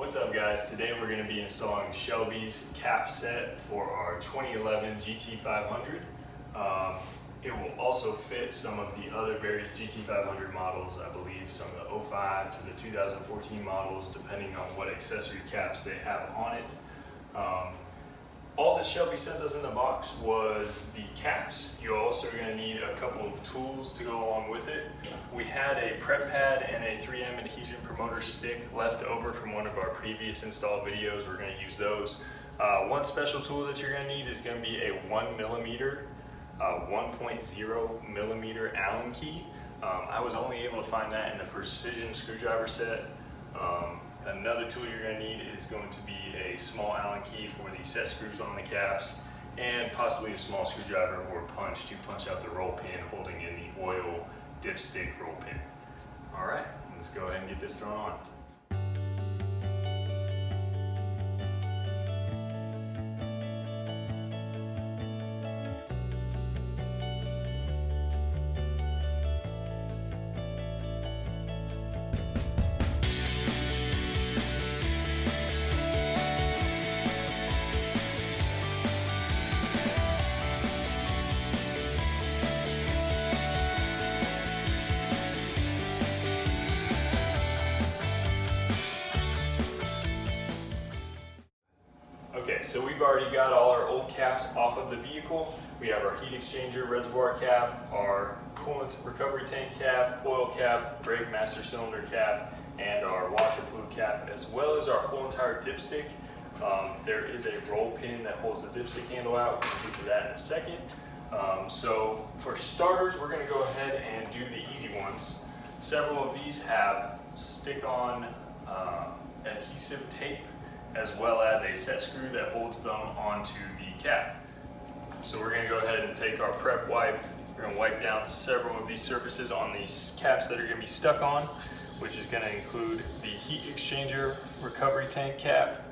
What's up guys, today we're going to be installing Shelby's cap set for our 2011 GT500. It will also fit some of the other various GT500 models, I believe some of the 05 to the 2014 models, depending on what accessory caps they have on it. All that Shelby sent us in the box was the caps. You're also going to need a couple of tools to go along with it. We had a prep pad and a 3M adhesion promoter stick left over from one of our previous install videos. We're going to use those. One special tool that you're going to need is going to be a 1mm, 1.0 millimeter Allen key. I was only able to find that in the precision screwdriver set. Another tool you're going to need is going to be a small Allen key for the set screws on the caps, and possibly a small screwdriver or punch to punch out the roll pin holding in the oil dipstick roll pin. Alright, let's go ahead and get this thrown on. Okay, so we've already got all our old caps off of the vehicle. We have our heat exchanger reservoir cap, our coolant recovery tank cap, oil cap, brake master cylinder cap, and our washer fluid cap, as well as our whole entire dipstick. There is a roll pin that holds the dipstick handle out. We'll get to that in a second. So for starters, we're going to go ahead and do the easy ones. Several of these have stick-on adhesive tape, as well as a set screw that holds them onto the cap. So we're going to go ahead and take our prep wipe. We're going to wipe down several of these surfaces on these caps that are going to be stuck on, which is going to include the heat exchanger recovery tank cap,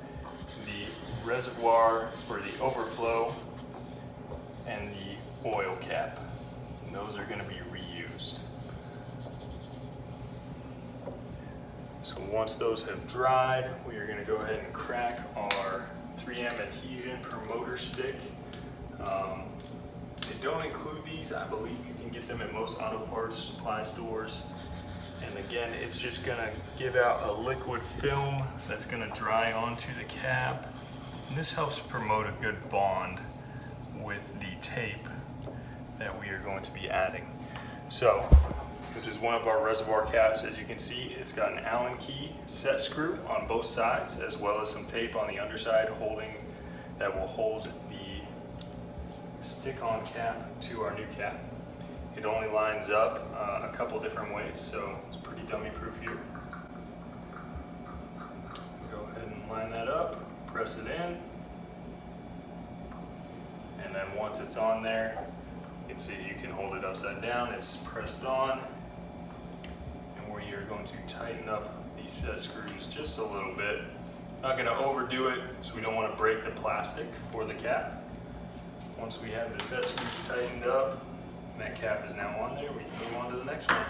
the reservoir for the overflow, and the oil cap. And those are going to be reused. So once those have dried, we are going to go ahead and crack our 3M adhesion promoter stick. They don't include these. I believe you can get them at most auto parts supply stores. And again, it's just going to give out a liquid film that's going to dry onto the cap. And this helps promote a good bond with the tape that we are going to be adding. So this is one of our reservoir caps. As you can see, it's got an Allen key set screw on both sides, as well as some tape on the underside that will hold the stick-on cap to our new cap. It only lines up a couple different ways, so it's pretty dummy-proof here. Go ahead and line that up, press it in, and then once it's on there, you can see you can hold it upside down. It's pressed on. You're going to tighten up these set screws just a little bit. Not going to overdo it, so we don't want to break the plastic for the cap. Once we have the set screws tightened up, and that cap is now on there, we can move on to the next one.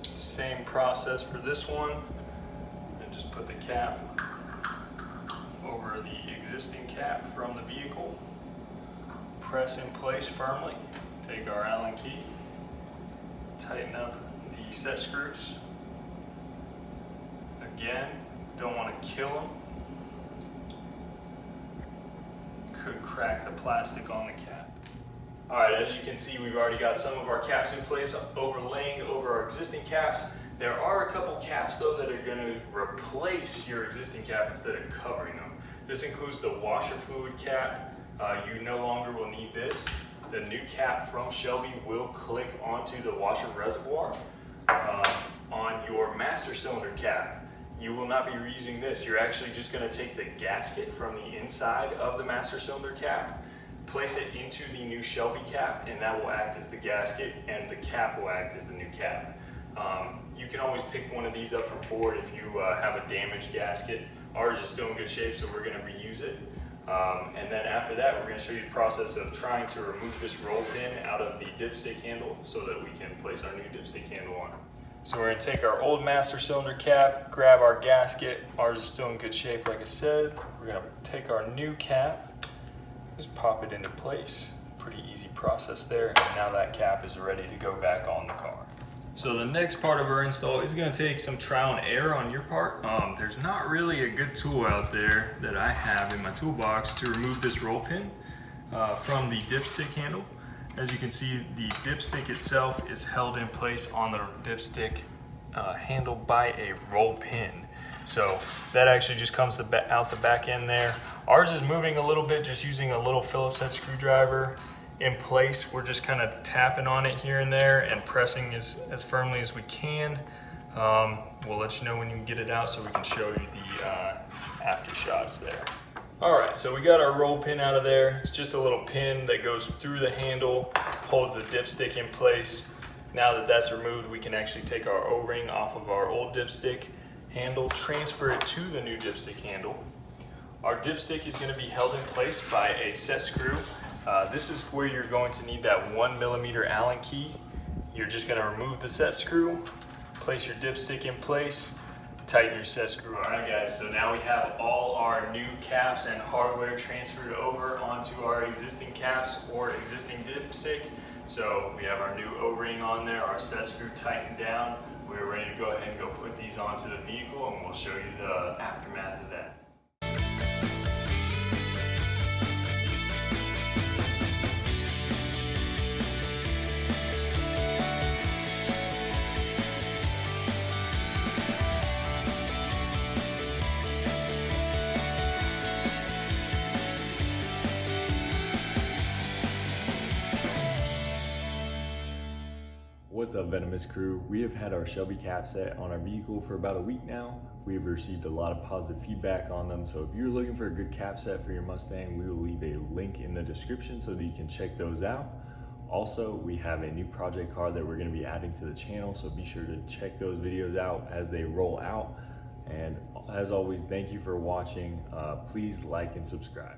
Same process for this one. And just put the cap over the existing cap from the vehicle. Press in place firmly. Take our Allen key. Tighten up the set screws. Again, don't want to kill them. Could crack the plastic on the cap. Alright, as you can see, we've already got some of our caps in place, overlaying over our existing caps. There are a couple caps though that are going to replace your existing cap instead of covering them. This includes the washer fluid cap. You no longer will need this. The new cap from Shelby will click onto the washer reservoir on your master cylinder cap. You will not be reusing this. You're actually just going to take the gasket from the inside of the master cylinder cap, place it into the new Shelby cap, and that will act as the gasket, and the cap will act as the new cap. You can always pick one of these up from Ford if you have a damaged gasket. Ours is still in good shape, so we're going to reuse it. And then after that, we're going to show you the process of trying to remove this roll pin out of the dipstick handle so that we can place our new dipstick handle on. So we're gonna take our old master cylinder cap, grab our gasket. Ours is still in good shape, like I said. We're gonna take our new cap, just pop it into place. Pretty easy process there. And now that cap is ready to go back on the car. So the next part of our install is gonna take some trial and error on your part. There's not really a good tool out there that I have in my toolbox to remove this roll pin from the dipstick handle. As you can see, the dipstick itself is held in place on the dipstick handle by a roll pin. So that actually just comes out the back end there. Ours is moving a little bit, just using a little Phillips head screwdriver in place. We're just kind of tapping on it here and there and pressing as firmly as we can. We'll let you know when you get it out so we can show you the after shots there. All right, so we got our roll pin out of there. It's just a little pin that goes through the handle, holds the dipstick in place. Now that that's removed, we can actually take our O-ring off of our old dipstick handle, transfer it to the new dipstick handle. Our dipstick is gonna be held in place by a set screw. This is where you're going to need that 1mm Allen key. You're just gonna remove the set screw, place your dipstick in place, tighten your set screw. All right guys, so now we have all our new caps and hardware transferred over onto our existing caps or existing dipstick. So we have our new O-ring on there, our set screw tightened down. We're ready to go ahead and go put these onto the vehicle, and we'll show you the aftermath of that. What's up, Venomous crew? We have had our Shelby cap set on our vehicle for about a week now. We have received a lot of positive feedback on them, so if you're looking for a good cap set for your Mustang, we will leave a link in the description so that you can check those out. Also, we have a new project car that we're going to be adding to the channel, so be sure to check those videos out as they roll out. And as always, thank you for watching. Please like and subscribe.